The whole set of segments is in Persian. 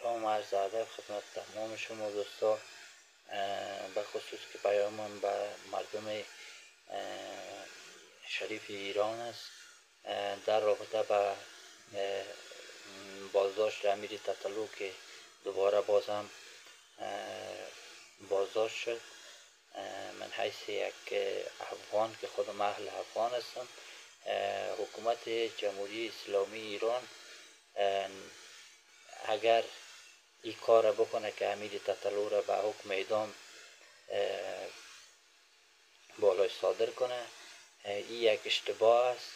سلام و عرض ادب خدمت تمام شما دوستان. به خصوص که پیامم به مردم شریف ایران است در رابطه به بازداشت امیر تتلو که دوباره بازم بازداشت شد. من حیث یک افغان که خودم اهل افغان هستم، حکومت جمهوری اسلامی ایران اگر این کار بکنه که امیر تتلو را به حکم اعدام بالای صادر کنه، این یک اشتباه است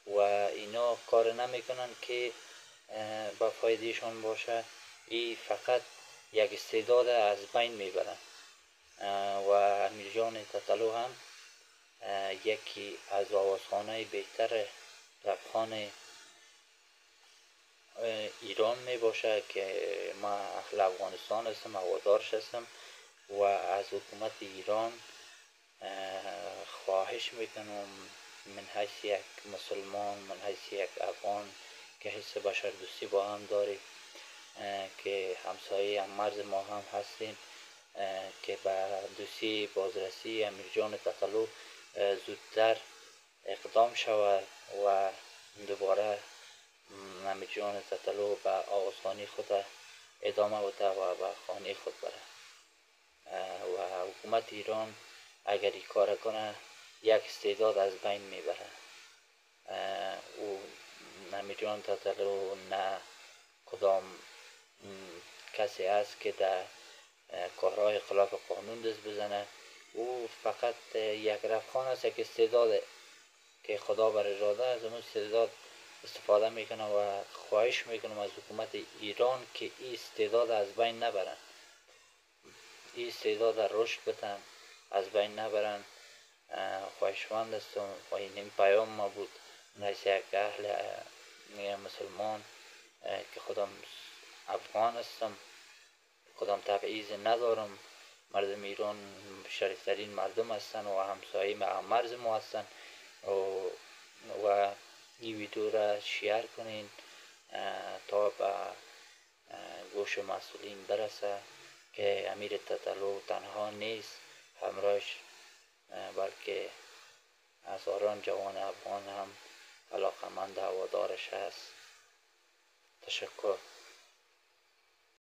و اینا کار نمیکنن که به فایدهشان باشه. این فقط یک استعداد از بین میبرن و امیر جان تتلو هم یکی از آوازخوانهای بهتر رپخان ایران می باشه که ما اهل افغانستان هستم، هوادارش هستم و از حکومت ایران خواهش میکنم من حیث یک مسلمان، من حیث یک افغان که حس بشردوستی با هم داریم، که همسایه هم مرز ما هم هستیم، که به دوستی بازرسی امیر جان تتلو زودتر اقدام شود و دوباره امیر جان تتلو به آوازخوانی خود ادامه بده و به خانه خود بره و حکومت ایران اگر این کار کنه یک استعداد از بین میبره. او امیر جان تتلو نه کدام کسی است که در کارهای خلاف قانون دست بزنه. او فقط یک رپخان است، یک استعداد که خدا بر اراده از اون استعداد استفاده میکنه و خواهش میکنم از حکومت ایران که این استعداد از بین نبرن، این استعداد رشد بدن، از بین نبرن. خواهشمند هستم و این پیام ما بود نیست یک اهل مسلمان که خودم افغان هستم، خودم تبعیض ندارم. مردم ایران شریفترین مردم هستن و همسایه مرز ما هستن و این ویدیو را شیر کنین تا به گوش مسئولین برسه که امیر تتلو تنها نیست، همراهش بلکه هزاران جوان افغان هم علاقمند هوادارش هست. تشکر.